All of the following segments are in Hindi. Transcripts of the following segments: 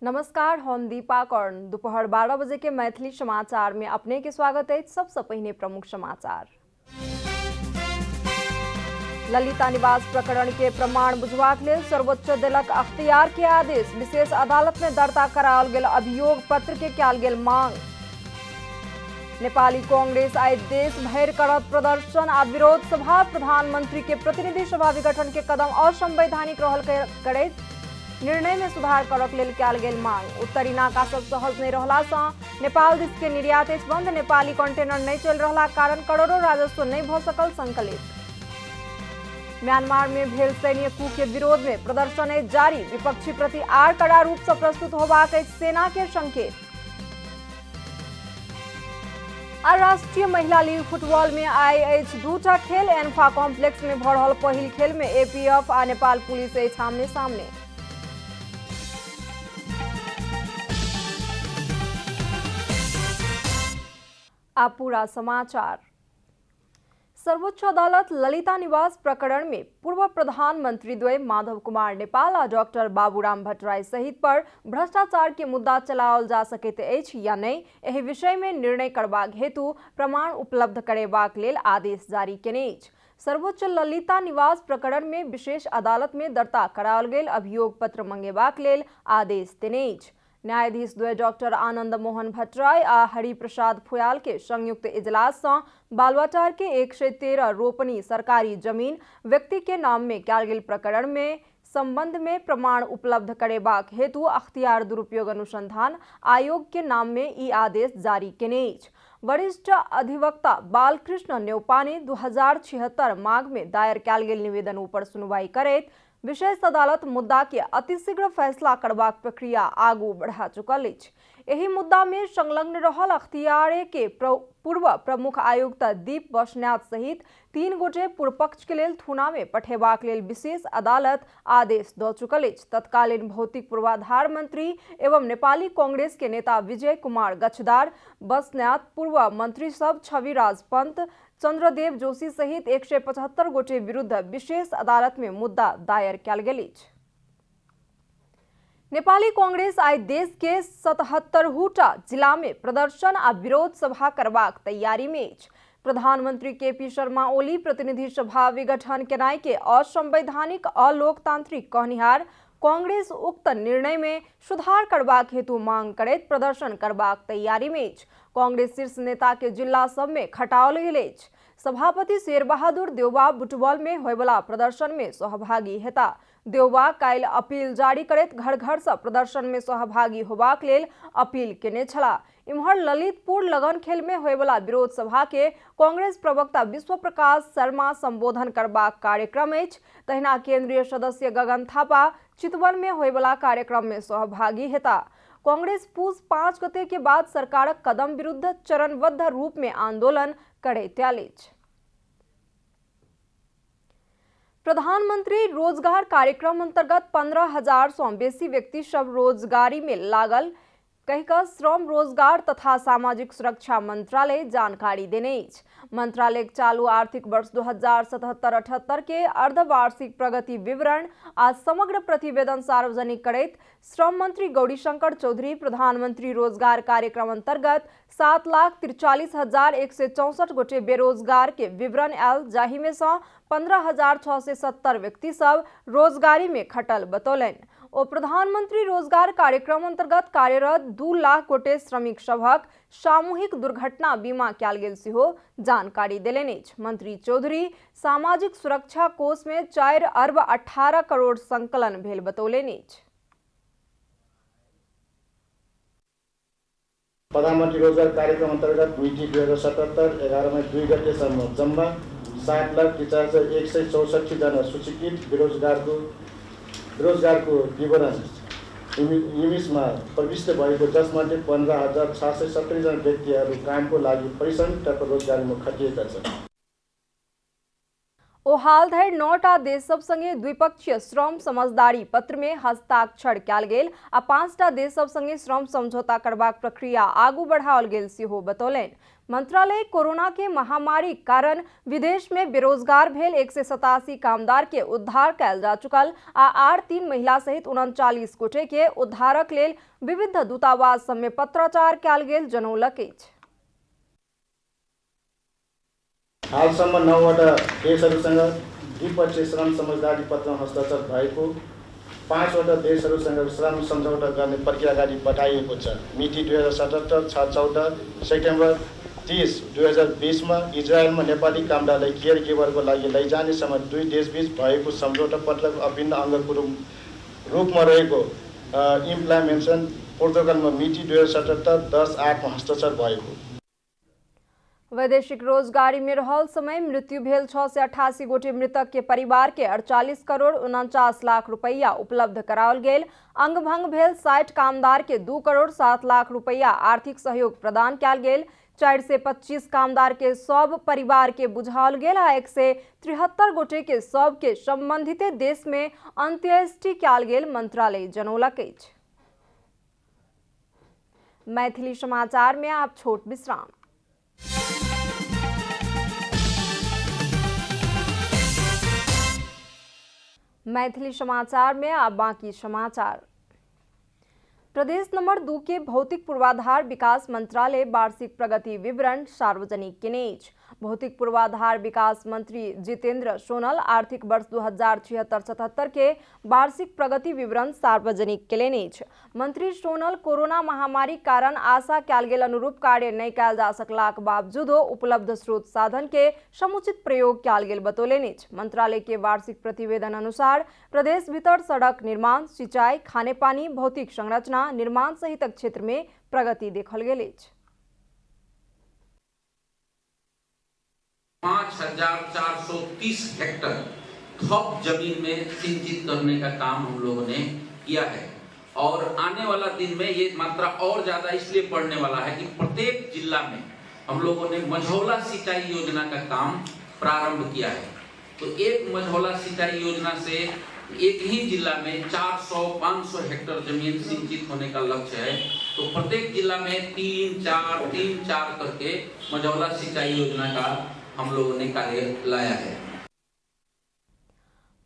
नमस्कार, हम दीपा कर्ण। दोपहर 12 बजे के मैथिली समाचार में अपने के स्वागत है। सबसे पहले प्रमुख समाचार। ललिता निवास प्रकरण के प्रमाण बुझबाक लेल सर्वोच्च देलक अख्तियार के आदेश। विशेष अदालत में दर्ता कराओल गेल अभियोग पत्र के कयल गेल मांग। नेपाली कांग्रेस आइ देश भरि करत प्रदर्शन आ विरोध सभा। प्रधानमंत्री के प्रतिनिधि सभा विघटन के कदम असंवैधानिक रहल करैत निर्णय में सुधार करक लेल कयल गेल मांग। उत्तरी नाका सब सहज नहीं रहला से नेपाल दिस के निर्यात बंद। नेपाली कंटेनर नहीं चल रहा कारण करोड़ों राजस्व नहीं भ सकल संकलित। म्यांमार में भेल सैन्य कू के विरोध में प्रदर्शन जारी। विपक्षी प्रति आर कड़ा रूप से प्रस्तुत होबाक सेना के संकेत। आ राष्ट्रीय महिला लीग फुटबॉल में आई दूटा खेल। एन्फा कॉम्प्लेक्स में भ रहल पहिल खेल में एपीएफ आ नेपाल पुलिस आमने सामने। आ पूरा समाचार। सर्वोच्च अदालत ललिता निवास प्रकरण में पूर्व प्रधानमंत्री द्वय माधव कुमार नेपाल आ डॉक्टर बाबूराम भट्टराई सहित पर भ्रष्टाचार के मुद्दा चलाओल जा सकैत अछि या नहीं, एहि विषय में निर्णय करबाक हेतु प्रमाण उपलब्ध करेबाक लेल आदेश जारी केने अछि। सर्वोच्च ललिता निवास प्रकरण में विशेष अदालत में दर्ता कराओल गेल अभियोग पत्र मंगेबाक लेल आदेश देने अछि। न्यायाधीश द्वय डॉक्टर आनंद मोहन भट्टराई आ हरिप्रसाद फुयाल के संयुक्त इजलास से बालुवाटार के 113 रोपनी सरकारी जमीन व्यक्ति के नाम में कयल गेल प्रकरण में संबंध में प्रमाण उपलब्ध करेबाक हेतु अख्तियार दुरुपयोग अनुसंधान आयोग के नाम में ई आदेश जारी केने अछि। वरिष्ठ अधिवक्ता बालकृष्ण न्यौपाने 2076 माघ में दायर कयल गेल निवेदन ऊपर सुनवाई करैत विशेष अदालत मुद्दा के अतिशीघ्र फैसला करबाक प्रक्रिया आगू बढ़ा चुकल अछि। एहि मुद्दा में संलग्न रहल अख्तियार के पूर्व प्रमुख आयुक्त दीप बस्न्यात सहित 3 गोटे पूर्व पक्ष के लेल थुना में पठेबाक लेल विशेष अदालत आदेश द चुकल अछि। तत्कालीन भौतिक पूर्वाधार मंत्री एवं नेपाली कांग्रेस के नेता विजय कुमार गच्छदार, बस्न्यात, पूर्व मंत्री सब छविराज पंत, चंद्रदेव जोशी सहित 175 गोटे विरुद्ध विशेष अदालत में मुद्दा दायर कयल गेल अछि। नेपाली कांग्रेस आई देश के 77 जिला में प्रदर्शन आ विरोध सभा करबाक तैयारी में अछि। प्रधानमंत्री केपी शर्मा ओली प्रतिनिधि सभा विघटन केनाई के असंवैधानिक अलोकतांत्रिक कहनिहार कांग्रेस उक्त निर्णय में सुधार करबाक हेतु मांग करैत प्रदर्शन करबाक तैयारी में अछि। कांग्रेस शीर्ष नेता के जिला सब में खटाओल गेल अछि। सभापति शेर बहादुर देउबा बुटबॉल में होयवला प्रदर्शन में सहभागी हेता। देउबा काल्हि अपील जारी करैत घर घर से प्रदर्शन में सहभागी होबाक लेल अपील केने छला। इम्हर ललितपुर लगन खेल में होयवला विरोध सभा के कांग्रेस प्रवक्ता विश्व प्रकाश शर्मा संबोधन करबाक कार्यक्रम अछि। तहिना केंद्रीय सदस्य गगन थापा चितवन में होयवला कार्यक्रम में सहभागी हेता। कांग्रेस पूस 5 गते के बाद सरकारक कदम विरुद्ध चरणबद्ध रूप में आंदोलन करैत आयल अछि। प्रधानमंत्री रोजगार कार्यक्रम अंतर्गत 15,000 से बेसी व्यक्ति सब रोजगारी में लागल कहिका श्रम रोजगार तथा सामाजिक सुरक्षा मंत्रालय जानकारी देने अछि। मंत्रालय चालू आर्थिक वर्ष 2077-78 के अर्धवार्षिक प्रगति विवरण आज समग्र प्रतिवेदन सार्वजनिक करैत श्रम मंत्री गौरीशंकर चौधरी प्रधानमंत्री रोजगार कार्यक्रम अंतर्गत 7,43,164 गोटे बेरोजगार के विवरण आयल, जाहि में से 15,670 व्यक्ति सब रोजगारी में खटल बतौलनि। ओ प्रधानमंत्री रोजगार कार्यक्रम अंतर्गत कार्यरत 2 लाख गोटे श्रमिक सभक सामूहिक दुर्घटना बीमा कयल गेल सेहो जानकारी देलनि अछि। मंत्री चौधरी सामाजिक सुरक्षा कोष में 4 अरब 18 करोड़ संकलन भेल बतौलनि अछि। प्रधानमंत्री रोजगार कार्यक्रम अंतर्गत मिति 2077 11 में 2 गतेसम्म जम्मा 7,43,164 जना सूचीकृत बेरोजगारको विवरण युमिसमा प्रविष्ट भएको, जसमध्ये 15,670 जना व्यक्तिहरू कामको लागि परिश्रमिक तर्फ रोजगारीमा खटिएका छन्। ओ हाल धरि 9टा देश सब संगे द्विपक्षीय श्रम समझदारी पत्र में हस्ताक्षर कयल गेल आ 5टा देश सब संगे श्रम समझौता करबाक प्रक्रिया आगू बढ़ाओल गेल सेहो बतौलनि। मंत्रालय कोरोना के महामारी कारण विदेश में बेरोजगार भेल 187 कामदार के उद्धार कयल जा चुकल आ आर 3 महिला सहित 39 गोटे के उद्धारक लेल विविध दूतावास सब में पत्राचार कयल गेल जनौलक अछि। हालसम्म 9वटा देशहरूसँग द्विपक्षीय श्रम समझदारी पत्रमा हस्ताक्षर भएको, 5वटा देशहरूसँग श्रम सम्झौता गर्ने प्रक्रिया अगाडि बढाइएको छ। मिति 2077 614 सेप्टेम्बर 30 2020 मा इजरायलमा नेपाली कामदारलाई केयर गिभरको लागि लैजाने समय दुई देशबीच भएको सम्झौता पत्रको अभिन्न अङ्गको रूपमा रहेको इम्प्लिमेन्टेसन प्रोटोकलमा मिति 2077 10/8 मा हस्ताक्षर भएको। वैदेशिक रोजगारी में रहल समय मृत्यु भेल 688 गोटे मृतक के परिवार के 48 करोड़ 49 लाख रुपया उपलब्ध कराओल गेल। अंग भंग भेल 60 कामदार के 2 करोड़ 7 लाख रुपया आर्थिक सहयोग प्रदान कयल गेल। 425 कामदार के सब परिवार के बुझाओल गेल आ 173 गोटे के सब के संबंधित देश में अंत्येष्टि कयल गेल मंत्रालय जनौलक अछि। मैथिली समाचार में आप छोट विश्राम। मैथिली समाचार में अब बाकी समाचार। प्रदेश नंबर 2 के भौतिक पूर्वाधार विकास मंत्रालय वार्षिक प्रगति विवरण सार्वजनिक केने अछि। भौतिक पूर्वाधार विकास मंत्री जितेंद्र सोनल आर्थिक वर्ष 2076-77 के वार्षिक प्रगति विवरण सार्वजनिक केलनि अछि। मंत्री सोनल कोरोना महामारी कारण आशा कयल गेल अनुरूप कार्य नहीं कयल जा सकलाक बावजूदो उपलब्ध स्रोत साधन के समुचित प्रयोग कयल गेल बतौलनि अछि। मंत्रालय के वार्षिक प्रतिवेदन अनुसार प्रदेश भीतर सड़क निर्माण, सिंचाई, खाने पानी, भौतिक संरचना निर्माण सहित क्षेत्र में प्रगति देखल गेल अछि। 5430 हेक्टर ठप जमीन में सिंचित करने का काम हम लोगों ने किया है और आने वाला दिन में ये मात्रा और ज्यादा इसलिए बढ़ने वाला है कि प्रत्येक जिला में हम लोगों ने मझौला सिंचाई योजना का काम प्रारंभ किया है। तो एक मझौला सिंचाई योजना से एक ही जिला में 400-500 हेक्टर जमीन सिंचित होने का लक्ष्य है। तो प्रत्येक जिला में 3-4 करके मझौला सिंचाई योजना का हम लोगों ने कार्य लाया है।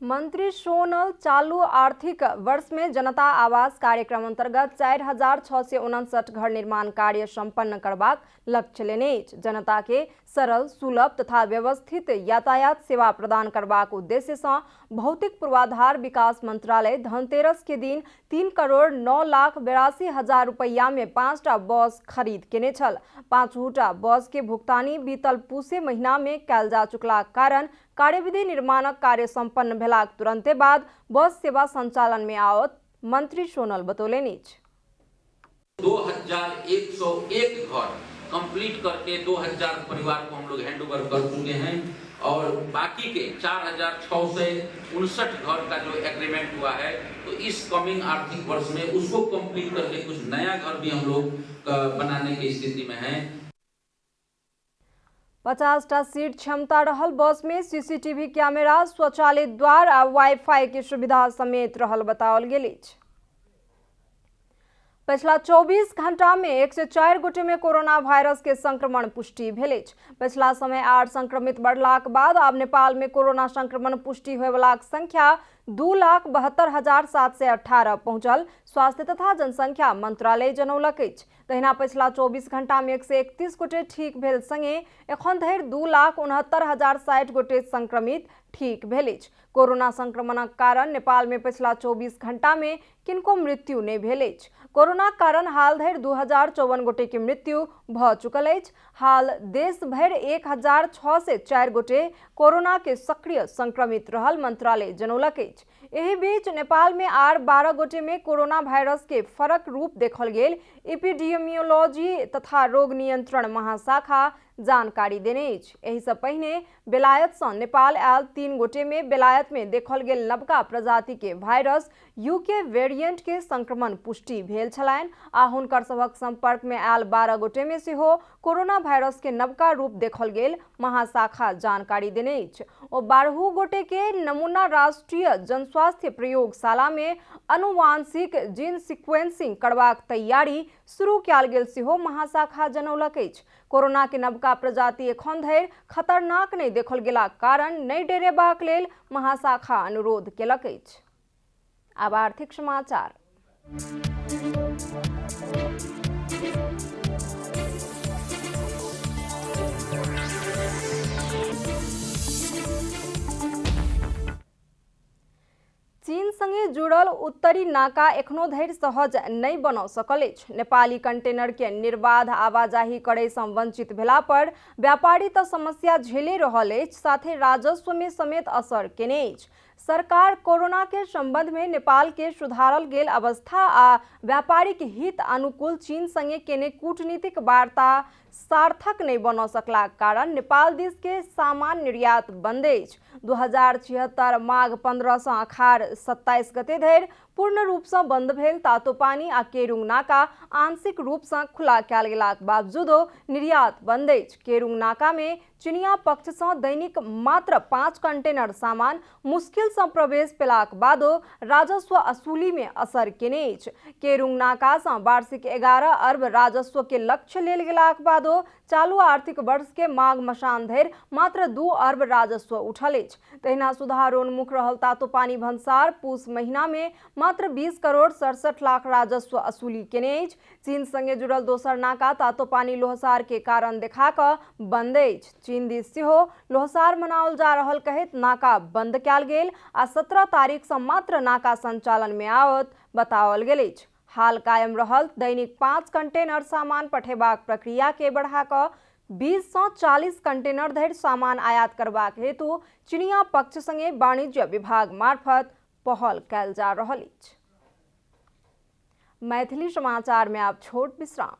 मंत्री सोनल चालू आर्थिक वर्ष में जनता आवास कार्यक्रम अंतर्गत 4659 घर निर्माण कार्य संपन्न करबाक लक्ष्य लेने अछि। जनता के सरल, सुलभ तथा व्यवस्थित यातायात सेवा प्रदान करबाक उद्देश्य से भौतिक पूर्वाधार विकास मंत्रालय धनतेरस के दिन 3 करोड़ 9 लाख 82 हजार रुपया में 5टा बस खरीद केने छल। 5टा बस के भुगतानी बीतल पूसे महीना में कयल जा चुकला कारण कार्यविधि निर्माणक कार्य संपन्न भेलाक तुरंते बाद बस सेवा संचालन में आवत मंत्री सोनल बतौलनि अछि। 2101 घर कंप्लीट करके 2000 परिवार को हम लोग हैंड ओवर कर चुके हैं और बाकी के 4659 घर का जो एग्रीमेंट हुआ है तो इस कमिंग आर्थिक वर्ष में उसको कंप्लीट करके कुछ नया घर भी हम लोग बनाने की स्थिति में हैं। 50टा सीट क्षमता रहल बस में सीसीटीवी कैमरा, स्वचालित द्वार आ वाईफाई के सुविधा समेत रहल बताओल गेल अछि। पिछला 24 घंटा में 104 गोटे में कोरोना वायरस के संक्रमण पुष्टि भेल अछि। पिछला समय 8 संक्रमित बढ़लाक बाद आब नेपाल में कोरोना संक्रमण पुष्टि होय वालाक संख्या 2,72,718 पहुंचल। स्वास्थ्य तथा जनसंख्या मंत्रालय जनौलक अछि। तहिना पिछला 24 घंटा में 131 गोटे ठीक भेल संगे एखन धरि 2,69,060 गोटे संक्रमित ठीक भेल अछि। कोरोना संक्रमणक कारण नेपाल में पिछला 24 घंटा में किनको मृत्यु नहीं भेल अछि। कोरोना कारण हाल धरि 2054 गोटे के मृत्यु भ चुकल अछि। हाल देश भरि 1006 गोटे कोरोना के सक्रिय संक्रमित रहल मंत्रालय जनौलक अछि। एहि बीच नेपाल में आर 12 गोटे में कोरोना वायरस के फरक रूप देखल गेल। एपिडेमियोलॉजी तथा रोग नियंत्रण महाशाखा जानकारी देने अछि। एहि सँ पहिने बेलायत सँ नेपाल आयल 3 गोटे में बेलायत में देखल गेल नवका प्रजाति के वायरस यूके वेरिएंट के संक्रमण पुष्टि भेल छलनि आ हुनकर सभक संपर्क में आयल 12 गोटे में सेहो कोरोना वायरस के नवका रूप देखल गेल महाशाखा जानकारी देने अछि। ओ 12 गोटे के नमूना राष्ट्रीय जनस्वास्थ्य प्रयोगशाला में अनुवांशिक जीन सिक्वेंसिंग करबाक तैयारी शुरू कयल गेल सेहो महाशाखा जनौलक अछि। कोरोना के नवका प्रजाति एखन धरि खतरनाक नहि देखल गेलाक कारण नहि डरेबाक लेल महाशाखा अनुरोध केलक अछि। आब आर्थिक समाचार। चीन संगे जुड़ल उत्तरी नाका एखनो धरि सहज नहीं बन सकल अछि। नेपाली कंटेनर के निर्बाध आवाजाही करय सँ वंचित भेला पर व्यापारी तऽ समस्या झेले रहल अछि, साथे राजस्व में समेत असर केने अछि। सरकार कोरोना के संबंध में नेपाल के सुधारल गेल अवस्था आ व्यापारिक हित अनुकूल चीन संगे केने कूटनीतिक वार्ता सार्थक नहीं बन सकलाक कारण नेपाल दिस के सामान निर्यात बंद अछि। 2076 माघ 15 सँ अखाड़ 27 गते धरि पूर्ण रूप से बंद भेल तातोपानी आ केरुंग नाका आंशिक रूप से खुला कयल गेलाक बावजूदो निर्यात बंद अछि। केरुंग नाका में चीनिया पक्ष से दैनिक मात्र 5 कंटेनर सामान मुश्किल से प्रवेश पेलाक बादो राजस्व असूली में असर केने अछि। केरुंग नाका से वार्षिक 11 अरब राजस्व के लक्ष्य लेल गेलाक बादो चालू आर्थिक वर्ष के माघ मसान धरि मात्र 2 अरब राजस्व उठल अछि। तहिना सुधारोन्मुख रहल तातोपानी भन्सार पूस महीना में मात्र 20 करोड़ 67 लाख राजस्व असूली केने अछि। चीन संगे जुड़ल दोसर नाका तातोपानी लोहसार के कारण देखा कऽ बंद अछि। चीन दिस सेहो लोहसार मनाओल जा रहल कहैत नाका बंद कयल गेल आ 17 तारीख से मात्र नाका संचालन में आवत बताओल गेल अछि। हाल कायम रहल दैनिक 5 कंटेनर सामान पठेबाक प्रक्रिया के बढ़ा कऽ 20 सँ 40 कंटेनर धरि सामान आयात करबाक हेतु चीनिया पक्ष संगे वाणिज्य विभाग मार्फत पहल कयल जा रहल अछि। मैथिली समाचार में आप छोट विश्राम।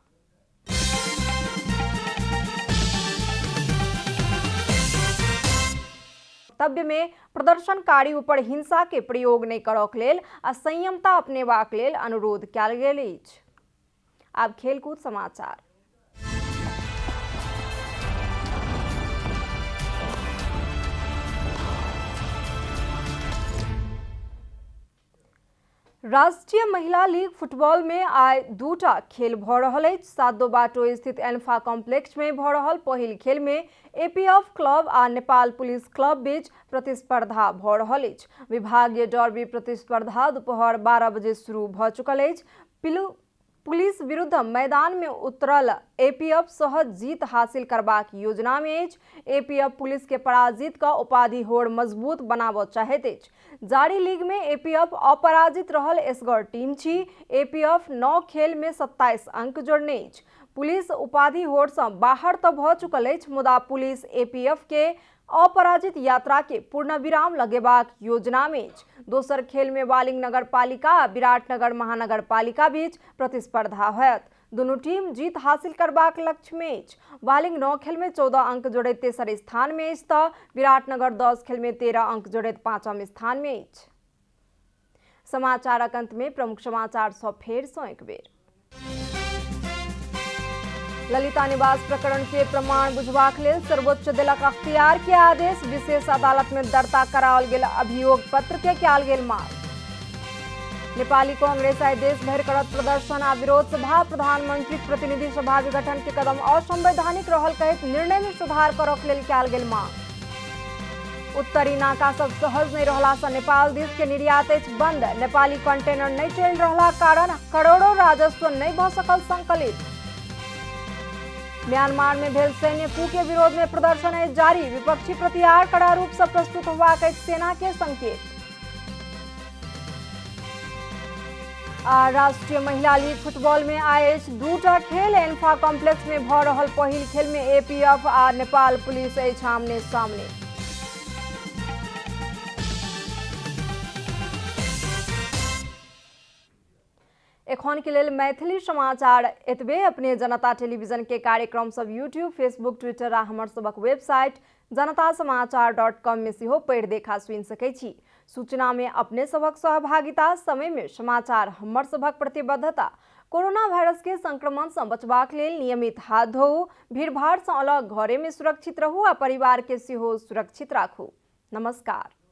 वक्तव्य में प्रदर्शनकारी ऊपर हिंसा के प्रयोग नहीं करक लेल आ संयमता अपनेबाक लेल अनुरोध कयल गेल अछि। आब खेलकूद समाचार। राष्ट्रीय महिला लीग फुटबॉल में आइ 2टा खेल भ रहल अछि। सादो बाटो स्थित एल्फा कॉम्प्लेक्स में भ रहल पहिल खेल में एपीएफ क्लब आ नेपाल पुलिस क्लब बीच प्रतिस्पर्धा भ रहल अछि। विभागीय डर्बी प्रतिस्पर्धा दोपहर 12 बजे शुरू भ चुकल अछि। पुलिस विरुद्ध मैदान में उतरल एपीएफ सहज जीत हासिल करबाक योजना में अछि। एपीएफ पुलिस के पराजित का उपाधि होड़ मजबूत बनाबऽ चाहैत अछि। जारी लीग में एपीएफ अपराजित रहल एसगर टीम छी। एपीएफ 9 खेल में 27 अंक जोड़ने अछि। पुलिस उपाधि होड़ से बाहर तऽ भ चुकल अछि, मुदा पुलिस एपीएफ के अपराजित यात्रा के पूर्ण विराम लगेबाक योजना में अछि। दोसर खेल में वालिंग नगर पालिका आ विराटनगर महानगर पालिका बीच प्रतिस्पर्धा होयत। दोनों टीम जीत हासिल करबाक लक्ष्य में अछि। वालिंग 9 खेल में 14 अंक जोड़ैत तेसर स्थान में अछि तऽ विराटनगर 10 खेल में 13 अंक जोड़ैत 5म स्थान में अछि। समाचारक अंत में प्रमुख समाचार सब फेर सँ एक बेर। ललिता निवास प्रकरण के प्रमाण बुझबाक लेल सर्वोच्च देलक अख्तियार के आदेश। विशेष अदालत में दर्ता कराओल गेल अभियोग पत्र के कयल गेल मांग। नेपाली कांग्रेस आइ देश भरि करत प्रदर्शन आ विरोध सभा। प्रधानमंत्री प्रतिनिधि सभा विघटन के कदम असंवैधानिक रहल कहैत निर्णय में सुधार करक लेल कयल गेल मांग। उत्तरी नाका सब सहज नहीं रहला सँ नेपाल दिस के निर्यात अछि बंद। नेपाली कंटेनर नहीं चलि रहला कारण करोड़ों राजस्व नहीं भ सकल संकलित। म्यांमार में भेल सैन्य कू के विरोध में प्रदर्शन है जारी। विपक्षी प्रतिहार कड़ा रूप से प्रस्तुत होबाक अछि सेना के संकेत। आ राष्ट्रीय महिला लीग फुटबॉल में आइ 2टा खेल। एल्फा कॉम्प्लेक्स में भ रहल पहिल खेल में एपीएफ आ नेपाल पुलिस अछि आमने सामने। एखन के लेल मैथिली समाचार एतबे। अपने जनता टेलीविजन के कार्यक्रम सब यूट्यूब, फेसबुक, ट्विटर आ हमर सबक वेबसाइट जनतासमाचार.com में सेहो पढ़ि देखा सुनि सकै छी। सूचना में अपने सबक सहभागिता, समय में समाचार हमर सबक प्रतिबद्धता। कोरोना वायरस के संक्रमण से बचबाक लेल नियमित हाथ धोऊ, भीड़भाड़ से अलग घरे में सुरक्षित रहू आ परिवार के सेहो सुरक्षित राखू। नमस्कार।